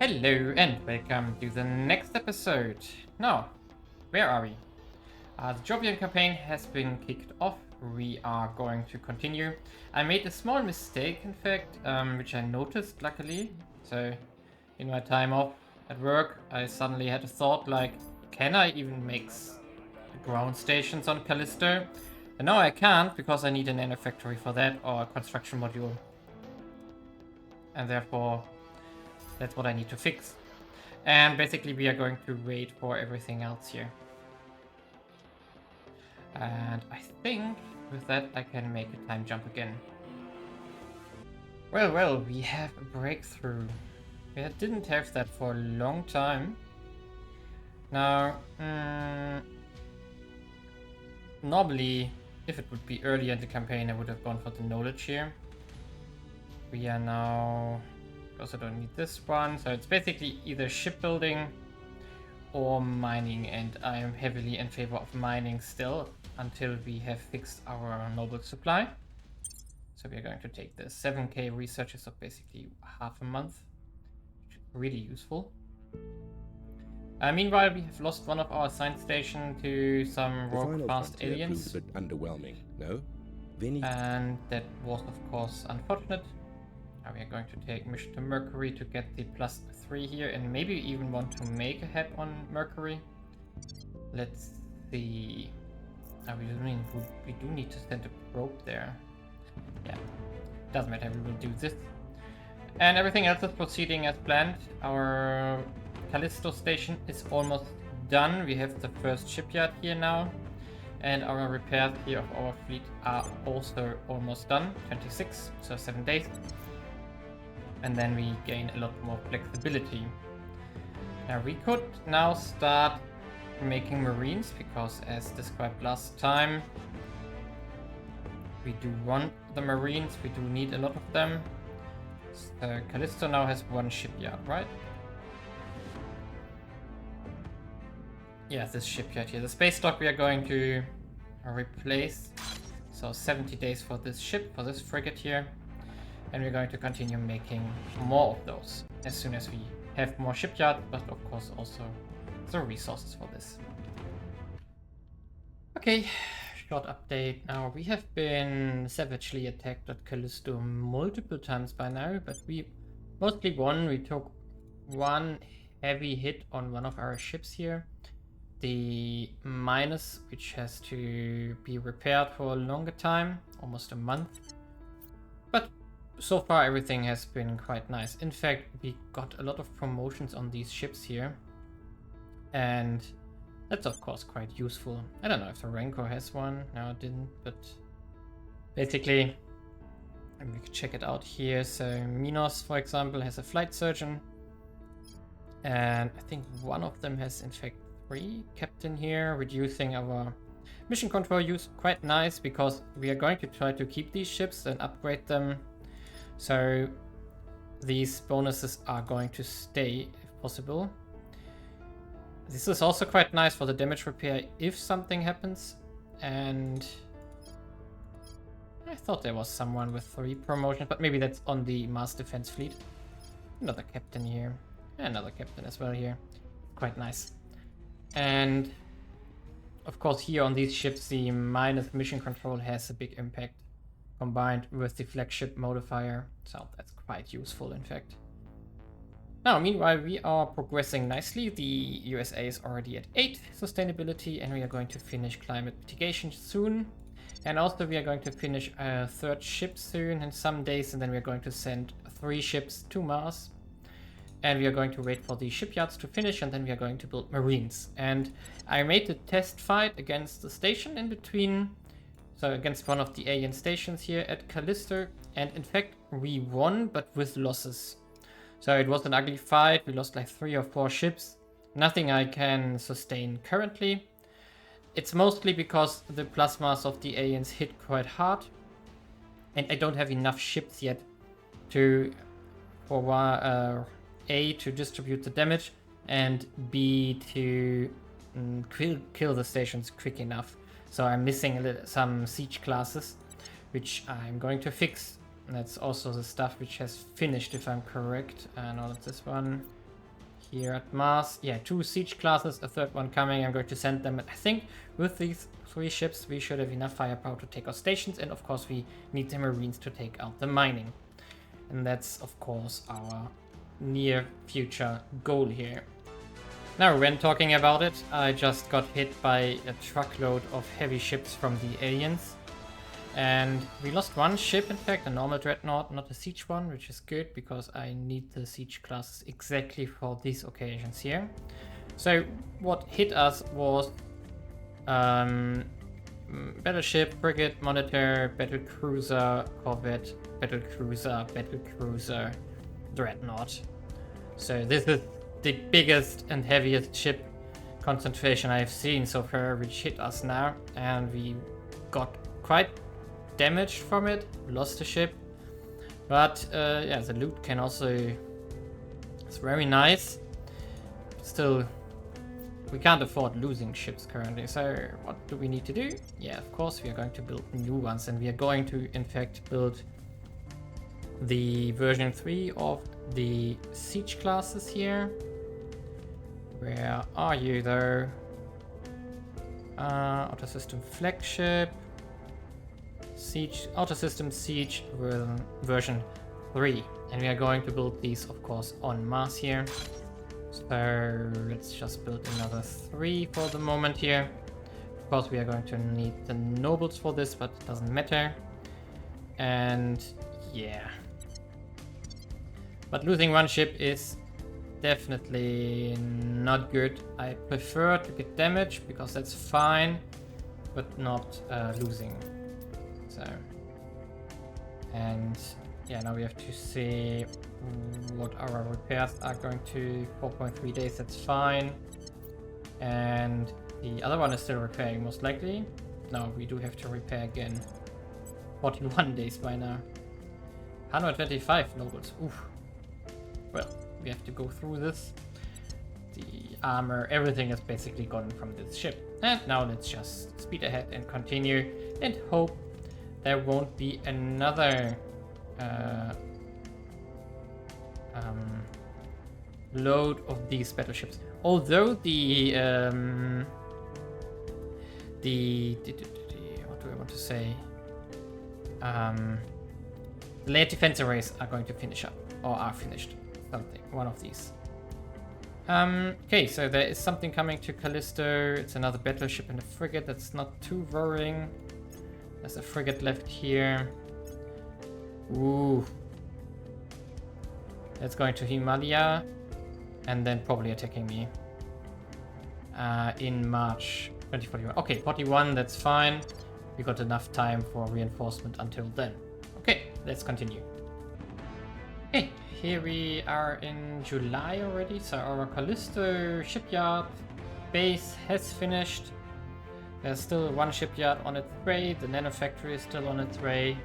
Hello and welcome to the next episode. Now, where are we? The Jovian campaign has been kicked off. We are going to continue. I made a small mistake, in fact, which I noticed, luckily. So, in my time off at work, I suddenly had a thought like, can I even make ground stations on Callisto? And no, I can't, because I need an nano factory for that, or a construction module. And therefore, that's what I need to fix. And basically we are going to wait for everything else here. And I think with that I can make a time jump again. Well, we have a breakthrough. We didn't have that for a long time. Now, normally, if it would be earlier in the campaign, I would have gone for the knowledge here. We are now... also don't need this one, so it's basically either shipbuilding or mining, and I am heavily in favor of mining still until we have fixed our noble supply. So we are going to take the 7k researches of basically half a month, which is really useful. Meanwhile, we have lost one of our science station to some rogue fast aliens. A bit underwhelming, no? And that was of course unfortunate. We are going to take mission to Mercury to get the +3 here, and maybe even want to make a head on Mercury. Let's see. We do need to send a probe there. Yeah, doesn't matter, we will do this. And everything else is proceeding as planned. Our Callisto station is almost done. We have the first shipyard here now. And our repairs here of our fleet are also almost done. 26, so 7 days. And then we gain a lot more flexibility. Now we could now start making marines, because as described last time, we do want the marines, we do need a lot of them. So Callisto now has 1 shipyard, right? Yeah, this shipyard here. The space dock we are going to replace. So 70 days for this ship, for this frigate here. And we're going to continue making more of those as soon as we have more shipyards, but of course also the resources for this. Okay, short update. Now, we have been savagely attacked at Callisto multiple times by now, but we mostly won. We took 1 heavy hit on one of our ships here. The minus, which has to be repaired for a longer time, almost a month. But so far everything has been quite nice. In fact, we got a lot of promotions on these ships here. And that's of course quite useful. I don't know if the Rancor has one. No, it didn't, but basically, and we can check it out here. So Minos, for example, has a flight surgeon. And I think one of them has in fact 3 captain here, reducing our mission control use. Quite nice, because we are going to try to keep these ships and upgrade them. So these bonuses are going to stay if possible. This is also quite nice for the damage repair if something happens. And I thought there was someone with 3 promotions, but maybe that's on the mass defense fleet. Another captain here. Another captain as well here. Quite nice. And of course here on these ships the minus mission control has a big impact, combined with the flagship modifier, so that's quite useful in fact. Now meanwhile we are progressing nicely. The USA is already at 8 sustainability, and we are going to finish climate mitigation soon. And also we are going to finish a 3rd ship soon in some days, and then we are going to send 3 ships to Mars. And we are going to wait for the shipyards to finish, and then we are going to build marines. And I made a test fight against the station in between. So against one of the alien stations here at Callisto, and in fact we won, but with losses. So it was an ugly fight. We lost like 3 or 4 ships. Nothing I can sustain currently. It's mostly because the plasmas of the aliens hit quite hard, and I don't have enough ships yet to A, to distribute the damage, and B, to kill the stations quick enough. So I'm missing some siege classes, which I'm going to fix. And that's also the stuff which has finished, if I'm correct. No, that's this one. here at Mars. Yeah, 2 siege classes, a third one coming. I'm going to send them. I think with these 3 ships, we should have enough firepower to take our stations. And of course, we need the Marines to take out the mining. And that's, of course, our near future goal here. Now, when talking about it, I just got hit by a truckload of heavy ships from the aliens. And we lost 1 ship, in fact, a normal dreadnought, not a siege one, which is good because I need the siege classes exactly for these occasions here. So what hit us was battleship, frigate, monitor, battlecruiser, corvette, battlecruiser, dreadnought. So this is the biggest and heaviest ship concentration I've seen so far, which hit us now, and we got quite damaged from it, lost the ship, but yeah, the loot can also, it's very nice. Still, we can't afford losing ships currently, so what do we need to do? Yeah, of course we are going to build new ones, and we are going to in fact build the version 3 of the siege classes here. Where are you though? Outer system flagship, siege, outer system siege version 3, and we are going to build these of course on Mars here. So let's just build another 3 for the moment here. Of course we are going to need the nobles for this, but it doesn't matter. And yeah, but losing 1 ship is definitely not good. I prefer to get damage because that's fine, but not losing. So, and yeah, now we have to see what our repairs are going to. 4.3 days, that's fine. And the other one is still repairing most likely. No, we do have to repair again. 41 days by now. 125 nobles. Oof. Well, we have to go through this. The armor, everything is basically gone from this ship. And now let's just speed ahead and continue and hope there won't be another load of these battleships. Although the what do I want to say? The layered defense arrays are going to finish up, or are finished. Something, one of these. Okay, so there is something coming to Callisto. It's another battleship and a frigate. That's not too worrying. There's a frigate left here. Ooh. That's going to Himalaya and then probably attacking me in March 2041. Okay, 41, that's fine. We got enough time for reinforcement until then. Okay, let's continue. Okay, here we are in July already, so our Callisto shipyard base has finished. There's still 1 shipyard on its way, the nanofactory is still on its way.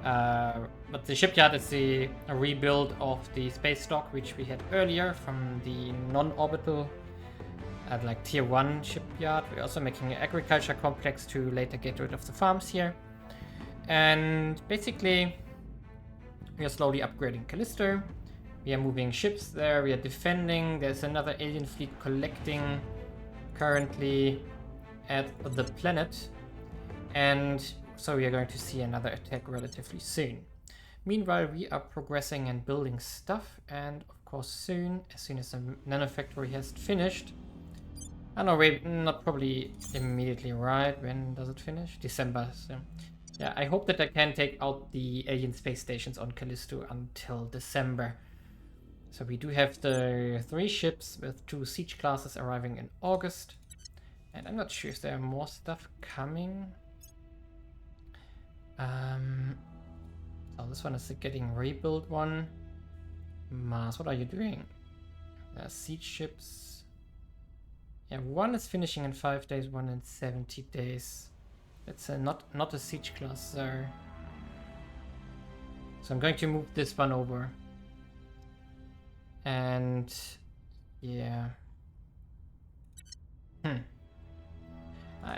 But the shipyard is a rebuild of the space stock which we had earlier from the non-orbital like tier 1 shipyard. We're also making an agriculture complex to later get rid of the farms here. And basically we are slowly upgrading Callisto. We are moving ships there, we are defending. There's another alien fleet collecting currently at the planet. And so we are going to see another attack relatively soon. Meanwhile, we are progressing and building stuff, and of course soon, as soon as the nanofactory has finished. I know, wait, not probably immediately, right? When does it finish? December. So yeah, I hope that I can take out the alien space stations on Callisto until December. So we do have the 3 ships with 2 siege classes arriving in August. And I'm not sure if there are more stuff coming. Oh, this one is the getting rebuilt one. Mars, what are you doing? Siege ships. Yeah, 1 is finishing in 5 days, 1 in 70 days. It's not a siege class there. So I'm going to move this one over. And yeah.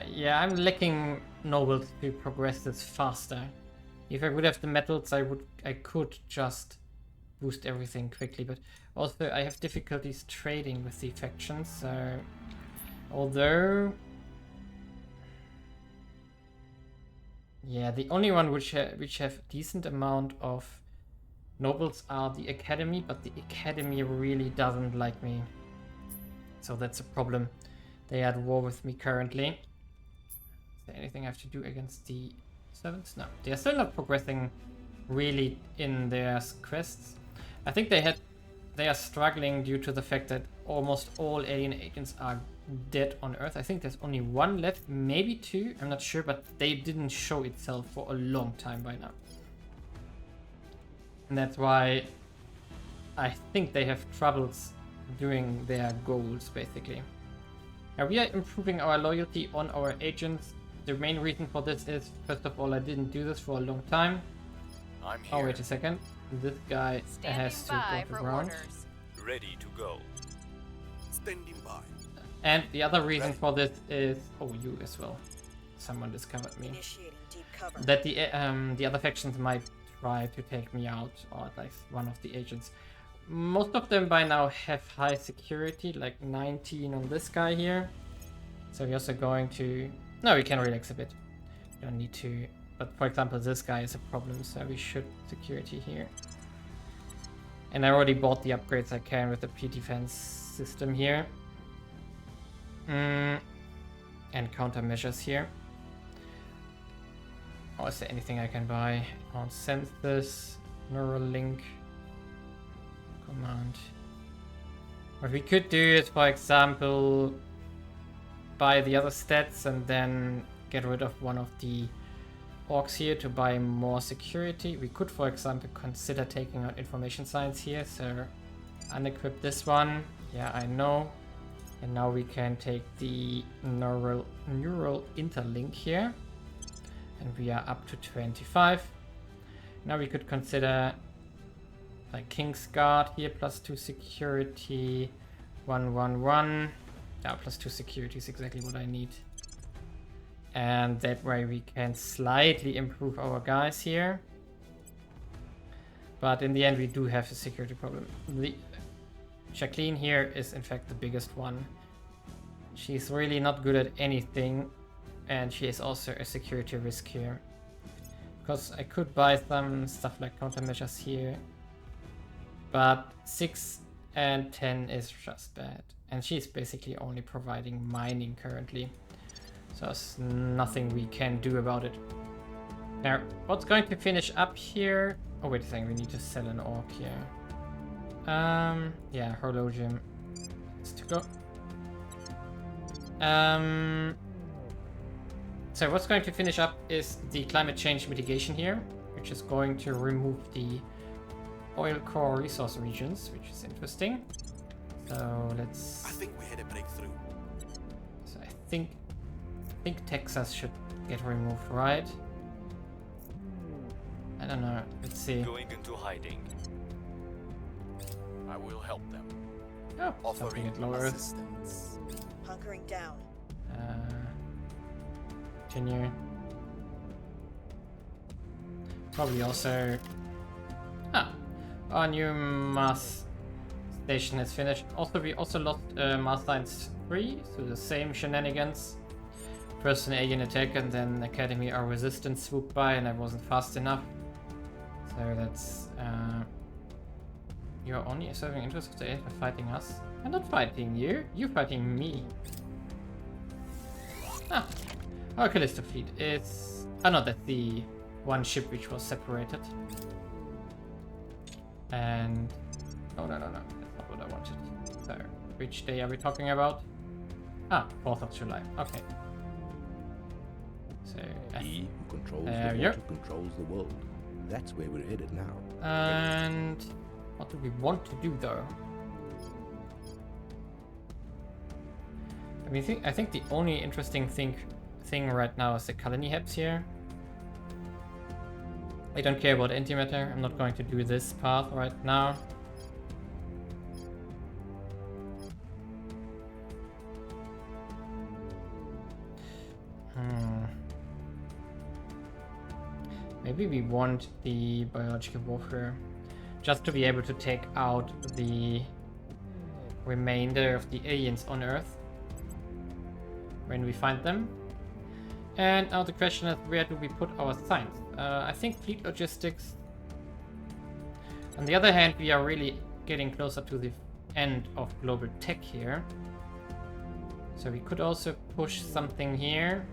Yeah, I'm lacking nobles to progress this faster. If I would have the metals, I could just boost everything quickly, but also I have difficulties trading with the factions, so although yeah, the only one which have decent amount of nobles are the Academy, but the Academy really doesn't like me. So that's a problem. They are at war with me currently. Is there anything I have to do against the servants? No, they are still not progressing really in their quests. I think they are struggling due to the fact that almost all alien agents are dead on Earth. I think there's only one left, maybe two, I'm not sure, but they didn't show itself for a long time by now. And that's why I think they have troubles doing their goals, basically. Now we are improving our loyalty on our agents. The main reason for this is, first of all, I didn't do this for a long time. I'm here. Oh, wait a second. This guy has to go to ground. Ready to go. Standing by. And the other reason for this is... Oh, you as well. Someone discovered me. Initiating deep cover. That the other factions might try to take me out, or at least one of the agents. Most of them by now have high security, like 19 on this guy here. So we're also going to... No, we can relax a bit. Don't need to... But for example, this guy is a problem, so we should security here. And I already bought the upgrades I can with the P-defense system here. And countermeasures here. Oh, is there anything I can buy? On Census, Neural Link, Command. What we could do is, for example, buy the other stats and then get rid of one of the orcs here to buy more security. We could, for example, consider taking out information science here, so unequip this one. Yeah, I know. And now we can take the neural interlink here. And we are up to 25. Now we could consider like King's Guard here, +2 security, 111. Yeah, +2 security is exactly what I need. And that way we can slightly improve our guys here. But in the end we do have a security problem. The Jacqueline here is in fact the biggest one. She's really not good at anything. And she is also a security risk here. Because I could buy some stuff like countermeasures here. But 6 and 10 is just bad. And she's basically only providing mining currently. So there's nothing we can do about it. Now, what's going to finish up here? Oh, wait a second, we need to sell an orc here. Yeah, Horologium. It's to go. So what's going to finish up is the climate change mitigation here, which is going to remove the oil core resource regions, which is interesting. So let's... I think we had a breakthrough. So I think Texas should get removed, right? I don't know. Let's see. Going into hiding. I will help them. Oh, something Offering at lower Earth. assistance. Hunkering down. Continue. Probably also... Ah! Our new mass station is finished. Also, we also lost mass science 3, so the same shenanigans. First an alien attack and then Academy or resistance swooped by and I wasn't fast enough. So that's... You're only serving interest of the alien for fighting us? I'm not fighting you, you're fighting me. Ah! Our Callisto fleet is... Oh no, that's the one ship which was separated. And... Oh no, that's not what I wanted. So, which day are we talking about? Ah, 4th of July, okay. So, He who controls there the we go. water controls the world. That's where we're headed now. And what do we want to do though? I mean, I think the only interesting thing right now is the colony hubs here. I don't care about antimatter. I'm not going to do this path right now. Maybe we want the biological warfare. just to be able to take out the remainder of the aliens on Earth when we find them. And now the question is, where do we put our signs? I think fleet logistics. On the other hand, we are really getting closer to the end of global tech here. So we could also push something here.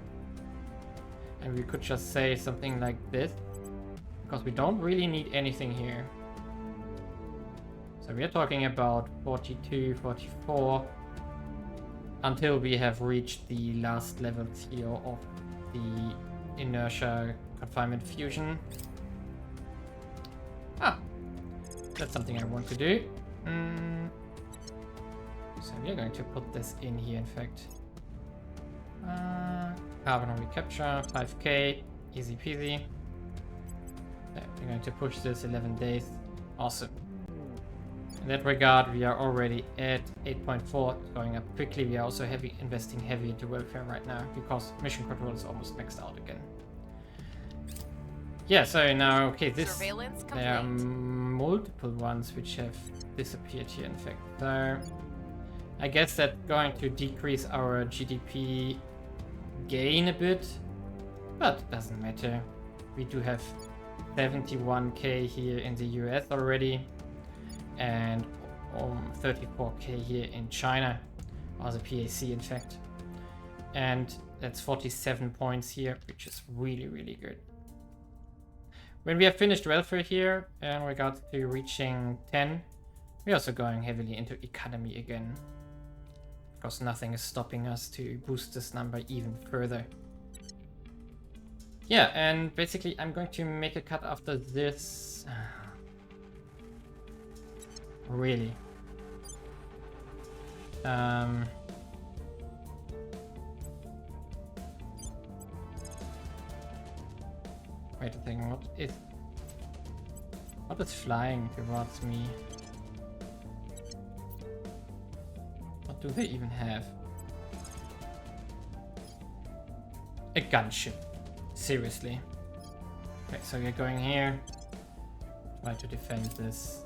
And we could just say something like this. Because we don't really need anything here. So we are talking about 42, 44. Until we have reached the last levels here of the inertia confinement fusion. Ah, that's something I want to do. So we are going to put this in here, in fact. Carbon recapture, 5k, easy peasy. Yeah, we're going to push this 11 days. Awesome. In that regard, we are already at 8.4, going up quickly. We are also investing heavy into welfare right now because mission control is almost maxed out again. Yeah, so now, okay, there are multiple ones which have disappeared here, in fact. So I guess that's going to decrease our GDP gain a bit, but it doesn't matter. We do have 71k here in the US already. And 34k here in China, or the PAC in fact. And that's 47 points here, which is really, really good. When we have finished welfare here, in regards to reaching 10, we're also going heavily into economy again. Because nothing is stopping us to boost this number even further. Yeah, and basically I'm going to make a cut after this. Really. Wait a second, what is flying towards me? What do they even have? A gunship. Seriously. Okay, so we're going here. Try to defend this.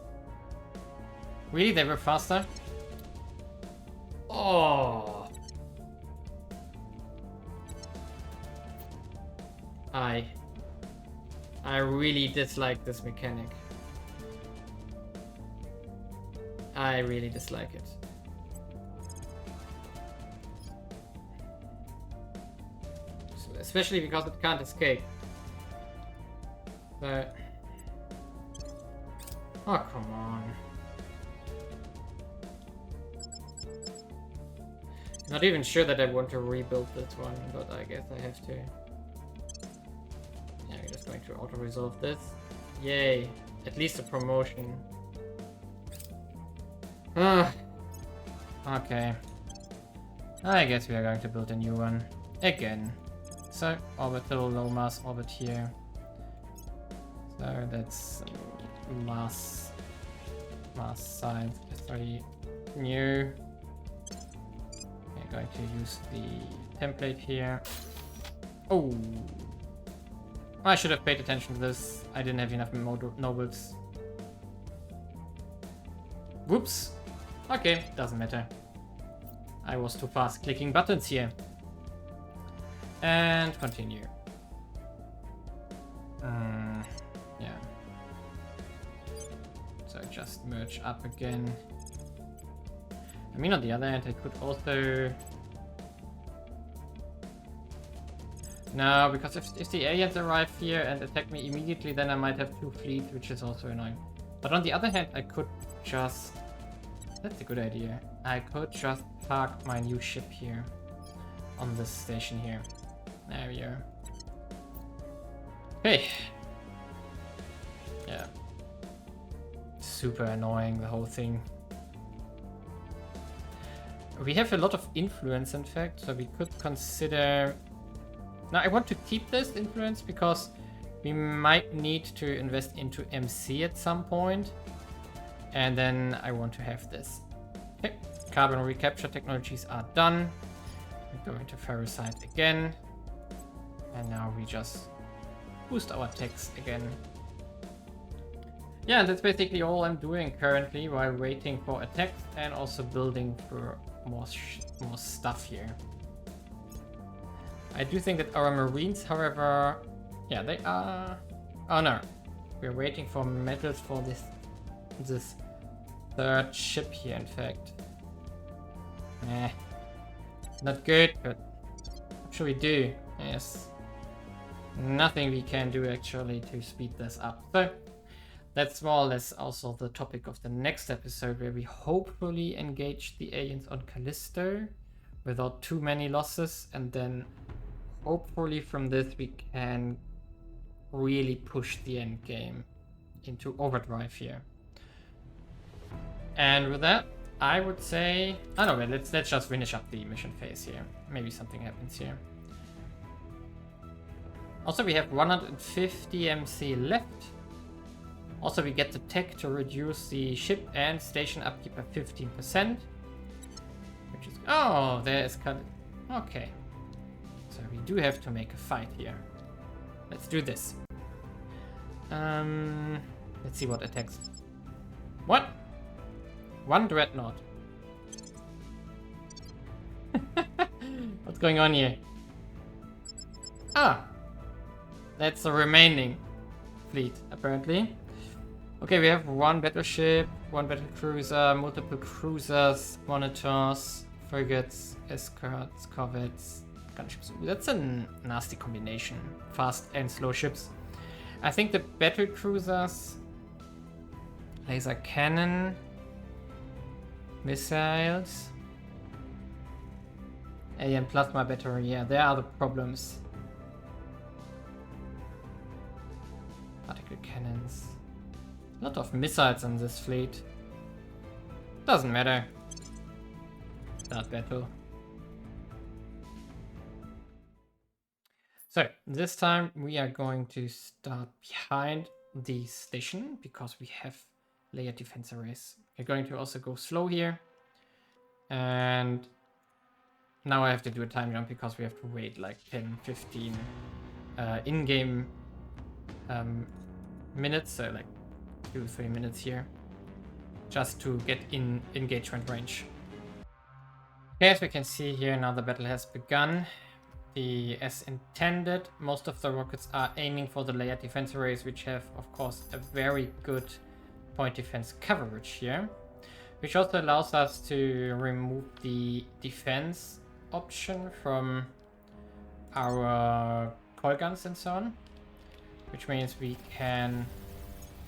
Really? They were faster? Oh! I really dislike this mechanic. I really dislike it. Especially because it can't escape. But... oh, come on. Not even sure that I want to rebuild this one, but I guess I have to. Yeah, we're just going to auto-resolve this. Yay! At least a promotion. Okay. I guess we are going to build a new one. Again. So, orbital, low mass orbit here. So that's mass size. Sorry, new. Going to use the template here. Oh, I should have paid attention to this. I didn't have enough nobles. Whoops. Okay, doesn't matter. I was too fast clicking buttons here. And continue. Yeah. So just merge up again. I mean, on the other hand, I could also... no, because if the aliens arrive here and attack me immediately, then I might have 2 fleets, which is also annoying. But on the other hand, I could just... that's a good idea. I could just park my new ship here. On this station here. There we are. Hey! Yeah. Super annoying, the whole thing. We have a lot of influence, in fact, so we could consider... now, I want to keep this influence because we might need to invest into MC at some point. And then I want to have this. Okay, carbon recapture technologies are done. We go into ferrocide again. And now we just boost our techs again. Yeah, that's basically all I'm doing currently while waiting for attacks and also building for more stuff here. I do think that our marines, however, yeah, they are. Oh no, we're waiting for metals for this third ship here. In fact, not good, but what should we do? Yes, nothing we can do actually to speed this up. So that's more or less also the topic of the next episode, where we hopefully engage the aliens on Callisto without too many losses, and then hopefully from this we can really push the end game into overdrive here. And with that, I would say, I don't know, let's just finish up the mission phase here. Maybe something happens here. Also, we have 150 MC left. Also, we get the tech to reduce the ship and station upkeep by 15%. Which is... Oh, there is... Okay. So we do have to make a fight here. Let's do this. Let's see what attacks. What? One dreadnought. What's going on here? Ah! That's the remaining fleet, apparently. Okay, we have one battleship, one battlecruiser, multiple cruisers, monitors, frigates, escorts, corvettes, gunships. That's a nasty combination. Fast and slow ships. I think the battlecruisers, laser cannon, missiles, alien plasma battery. Yeah, there are the problems. Particle cannons. A lot of missiles in this fleet. Doesn't matter. Start battle. So this time we are going to start behind the station because we have layered defense arrays. We're going to also go slow here. And now I have to do a time jump because we have to wait like 10-15 in-game minutes, so like 2-3 minutes here, just to get in engagement range. Okay, as we can see here, now the battle has begun. As intended, most of the rockets are aiming for the layered defense arrays, which have, of course, a very good point defense coverage here, which also allows us to remove the defense option from our coil guns and so on, which means we can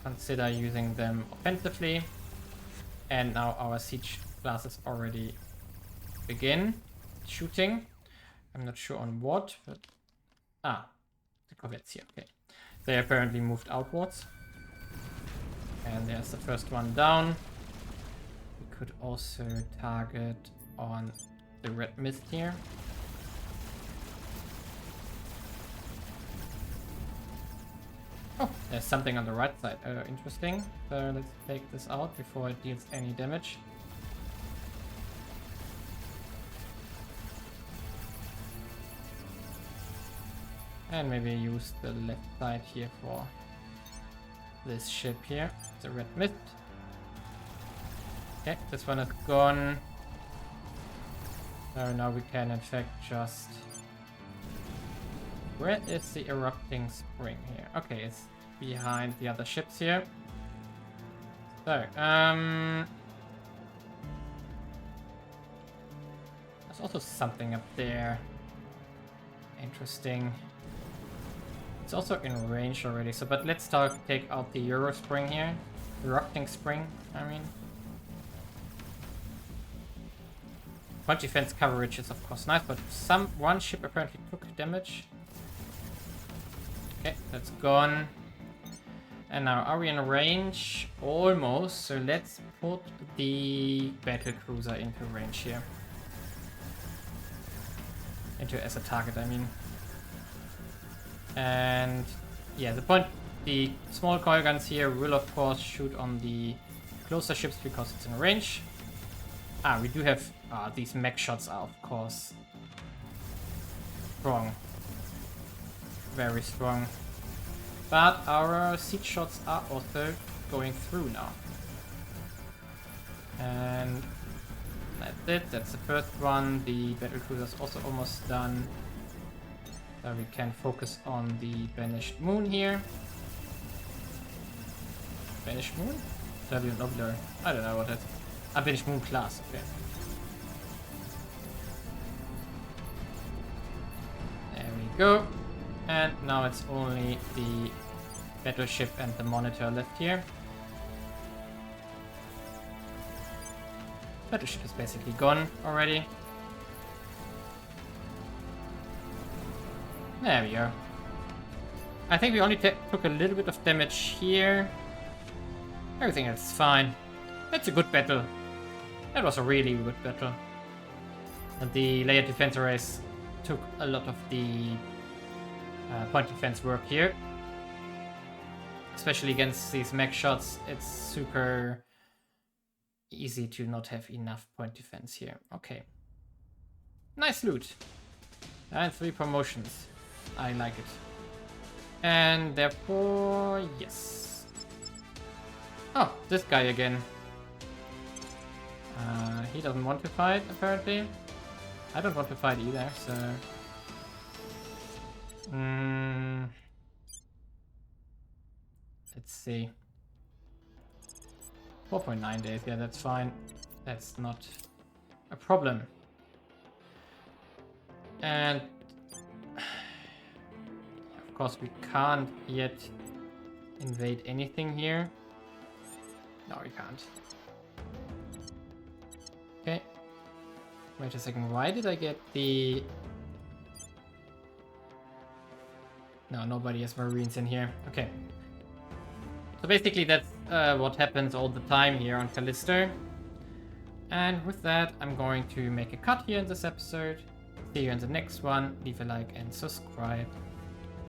consider using them offensively. And now our siege classes already begin shooting. I'm not sure on what, but the corvettes here. Okay, they apparently moved outwards, and there's the first one down. We could also target on the red mist here. Oh, there's something on the right side. Interesting. So let's take this out before it deals any damage. And maybe use the left side here for this ship here, the red mist. Okay, this one is gone. So now we can in fact just... Where is the erupting spring here? Okay, it's behind the other ships here. So, there's also something up there. Interesting. It's also in range already, so but let's take out the Euro spring here. Erupting spring, I mean. Point defense coverage is of course nice, but one ship apparently took damage. Okay, that's gone. And now are we in range? Almost, so let's put the battle cruiser into range here. As a target, I mean. And yeah, the small coil guns here will of course shoot on the closer ships because it's in range. We do have these mech shots are of course strong, very strong, but our siege shots are also going through now. And that's it. That's the first one. The battle cruiser is also almost done. So we can focus on the Banished Moon here. Banished Moon? W Nobler. I don't know what that's. Banished Moon class, okay. There we go. And now it's only the battleship and the monitor left here. Battleship is basically gone already. There we are. I think we only took a little bit of damage here. Everything else is fine. That's a good battle. That was a really good battle. And the layered defense arrays took a lot of the point defense work here. Especially against these mech shots, it's super easy to not have enough point defense here. Okay. Nice loot. And 3 promotions. I like it. And therefore, yes. Oh, this guy again. He doesn't want to fight, apparently. I don't want to fight either, so... Let's see. 4.9 days, yeah, that's fine. That's not a problem. And... Of course, we can't yet invade anything here. No, we can't. Okay. Wait a second, why did I get the... No, nobody has Marines in here. Okay. So basically that's what happens all the time here on Callisto. And with that, I'm going to make a cut here in this episode. See you in the next one. Leave a like and subscribe.